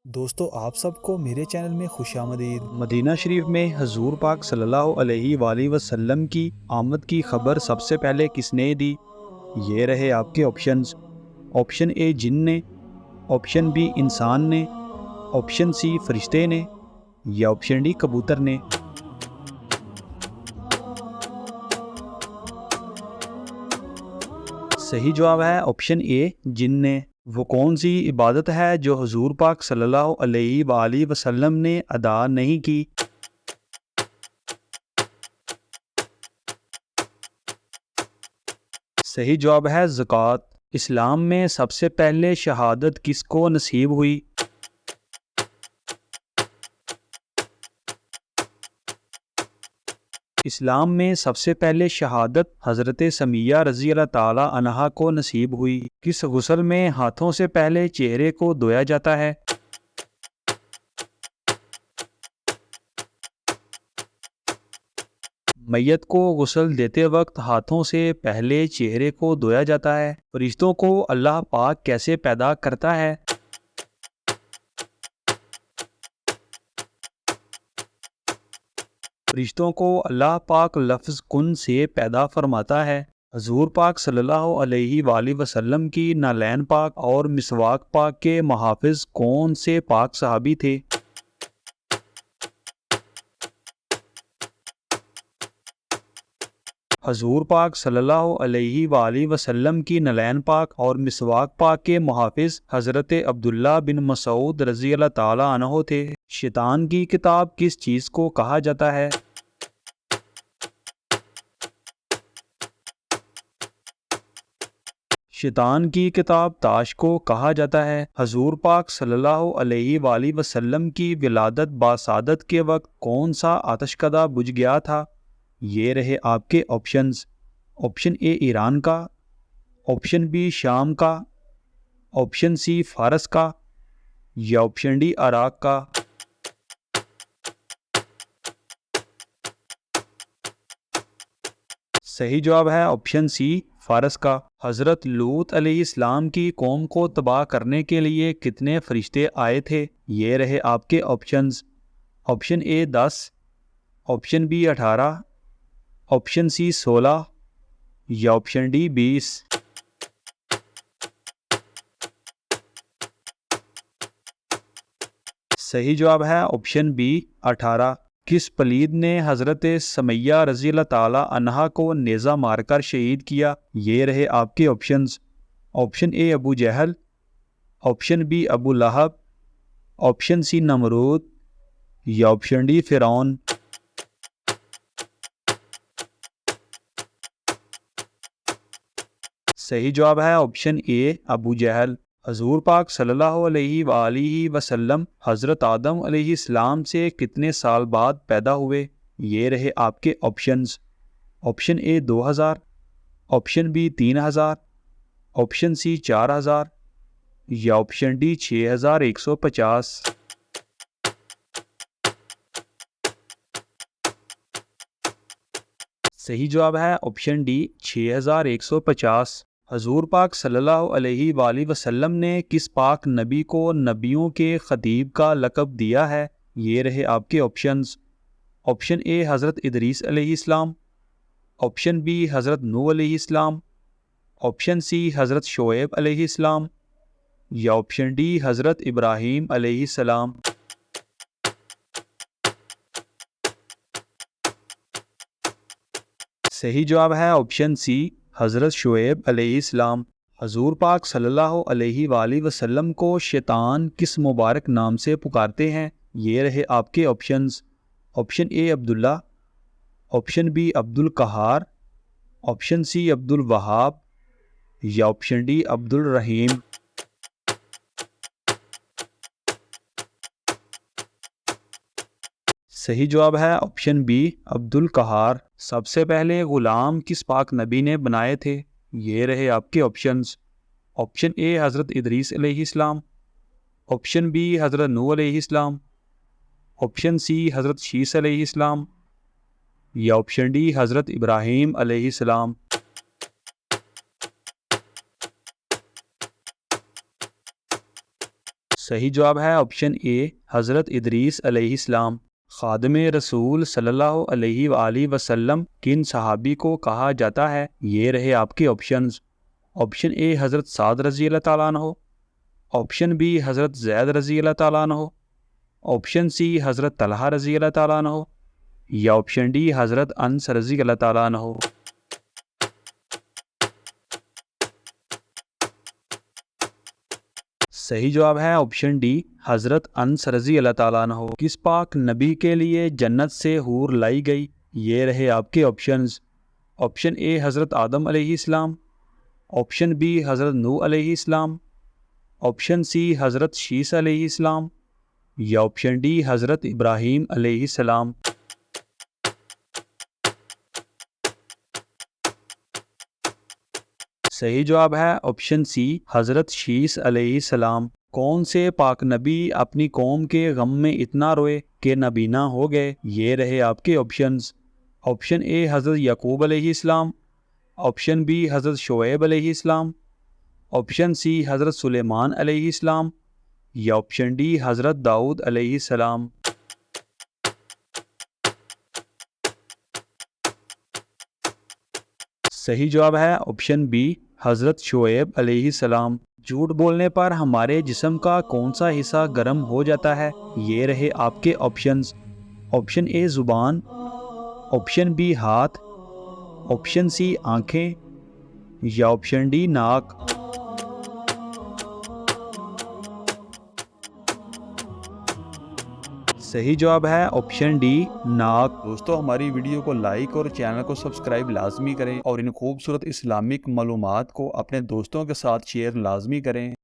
دوستو آپ سب کو میرے چینل میں خوش آمدید۔ مدینہ شریف میں حضور پاک صلی اللہ علیہ وآلہ وسلم کی آمد کی خبر سب سے پہلے کس نے دی؟ یہ رہے آپ کے آپشنز۔ آپشن اے جن نے، آپشن بی انسان نے، آپشن سی فرشتے نے، یا آپشن ڈی کبوتر نے۔ صحیح جواب ہے آپشن اے جن نے۔ وہ کون سی عبادت ہے جو حضور پاک صلی اللہ علیہ وآلہ وسلم نے ادا نہیں کی؟ صحیح جواب ہے زکوٰۃ۔ اسلام میں سب سے پہلے شہادت کس کو نصیب ہوئی؟ اسلام میں سب سے پہلے شہادت حضرت سمیہ رضی اللہ تعالی عنہا کو نصیب ہوئی۔ کس غسل میں ہاتھوں سے پہلے چہرے کو دھویا جاتا ہے؟ میت کو غسل دیتے وقت ہاتھوں سے پہلے چہرے کو دھویا جاتا ہے۔ فرشتوں کو اللہ پاک کیسے پیدا کرتا ہے؟ فرشتوں کو اللہ پاک لفظ کن سے پیدا فرماتا ہے۔ حضور پاک صلی اللہ علیہ وآلہ وسلم کی نالین پاک اور مسواک پاک کے محافظ کون سے پاک صحابی تھے؟ حضور پاک صلی اللہ علیہ وآلہ وسلم کی نالین پاک اور مسواک پاک کے محافظ حضرت عبداللہ بن مسعود رضی اللہ تعالی عنہ تھے۔ شیطان کی کتاب کس چیز کو کہا جاتا ہے؟ شیطان کی کتاب تاش کو کہا جاتا ہے۔ حضور پاک صلی اللہ علیہ وآلہ وسلم کی ولادت باسعادت کے وقت کون سا آتش کدہ بجھ گیا تھا؟ یہ رہے آپ کے آپشنز۔ آپشن اے ایران کا، آپشن بی شام کا، آپشن سی فارس کا، یا آپشن ڈی عراق کا۔ صحیح جواب ہے آپشن سی فارس کا۔ حضرت لوط علیہ السلام کی قوم کو تباہ کرنے کے لیے کتنے فرشتے آئے تھے؟ یہ رہے آپ کے آپشنز۔ آپشن اے 10، آپشن بی 18، آپشن سی 16، یا آپشن ڈی 20۔ صحیح جواب ہے آپشن بی 18۔ کس پلید نے حضرت سمیہ رضی اللہ تعالی عنہا کو نیزہ مار کر شہید کیا؟ یہ رہے آپ کے options. Option A Abu Jahl, option B Abu Lahab, option سی نمرود، یا آپشن ڈی فرعون۔ صحیح جواب ہے آپشن اے ابو جہل۔ حضور پاک صلی اللہ علیہ وآلہ وسلم حضرت آدم علیہ السلام سے کتنے سال بعد پیدا ہوئے؟ یہ رہے آپ کے آپشنز۔ آپشن اے 2000، آپشن بی 3000، آپشن سی 4000، یا آپشن ڈی 6150۔ صحیح جواب ہے آپشن ڈی 6150۔ حضور پاک صلی اللہ علیہ وآلہ وسلم نے کس پاک نبی کو نبیوں کے خطیب کا لقب دیا ہے؟ یہ رہے آپ کے آپشنز۔ آپشن اے حضرت ادریس علیہ السلام، آپشن بی حضرت نوح علیہ السلام، آپشن سی حضرت شعیب علیہ السلام، یا آپشن ڈی حضرت ابراہیم علیہ السلام۔ صحیح جواب ہے آپشن سی حضرت شعیب علیہ السلام۔ حضور پاک صلی اللہ علیہ وآلہ وسلم کو شیطان کس مبارک نام سے پکارتے ہیں؟ یہ رہے آپ کے آپشنز۔ آپشن اے عبداللہ، آپشن بی عبد القہار، آپشن سی عبد الوہاب، یا آپشن ڈی عبد الرحیم۔ صحیح جواب ہے آپشن بی عبد القہار۔ سب سے پہلے غلام کس پاک نبی نے بنائے تھے؟ یہ رہے آپ کے آپشنز۔ آپشن اے حضرت ادریس علیہ السلام، آپشن بی حضرت نوح علیہ السلام، آپشن سی حضرت شیس علیہ السلام، یا آپشن ڈی حضرت ابراہیم علیہ السلام۔ صحیح جواب ہے آپشن اے حضرت ادریس علیہ السلام۔ خادم رسول صلی اللہ علیہ وآلہ وسلم کن صحابی کو کہا جاتا ہے؟ یہ رہے آپ کے آپشنز۔ آپشن اے حضرت سعد رضی اللہ تعالیٰ عنہ، آپشن بی حضرت زید رضی اللہ تعالیٰ عنہ، آپشن سی حضرت طلحہ رضی اللہ تعالیٰ عنہ، یا آپشن ڈی حضرت انس رضی اللہ تعالیٰ عنہ۔ صحیح جواب ہے آپشن ڈی حضرت انس رضی اللہ تعالیٰ عنہ۔ کس پاک نبی کے لیے جنت سے حور لائی گئی؟ یہ رہے آپ کے آپشنز۔ آپشن اے حضرت آدم علیہ السلام، آپشن بی حضرت نوح علیہ السلام، آپشن سی حضرت شیس علیہ السلام، یا آپشن ڈی حضرت ابراہیم علیہ السلام۔ صحیح جواب ہے آپشن سی حضرت شیس علیہ السلام۔ کون سے پاک نبی اپنی قوم کے غم میں اتنا روئے کہ نابینا ہو گئے؟ یہ رہے آپ کے آپشنز۔ آپشن اے حضرت یعقوب علیہ السلام، آپشن بی حضرت شعیب علیہ السلام، آپشن سی حضرت سلیمان علیہ السلام، یا آپشن ڈی حضرت داؤد علیہ السلام۔ صحیح جواب ہے آپشن بی حضرت شعیب علیہ السلام۔ جھوٹ بولنے پر ہمارے جسم کا کون سا حصہ گرم ہو جاتا ہے؟ یہ رہے آپ کے آپشنز۔ آپشن اے زبان، آپشن بی ہاتھ، آپشن سی آنکھیں، یا آپشن ڈی ناک۔ صحیح جواب ہے آپشن ڈی ناک۔ دوستو ہماری ویڈیو کو لائک اور چینل کو سبسکرائب لازمی کریں اور ان خوبصورت اسلامک معلومات کو اپنے دوستوں کے ساتھ شیئر لازمی کریں۔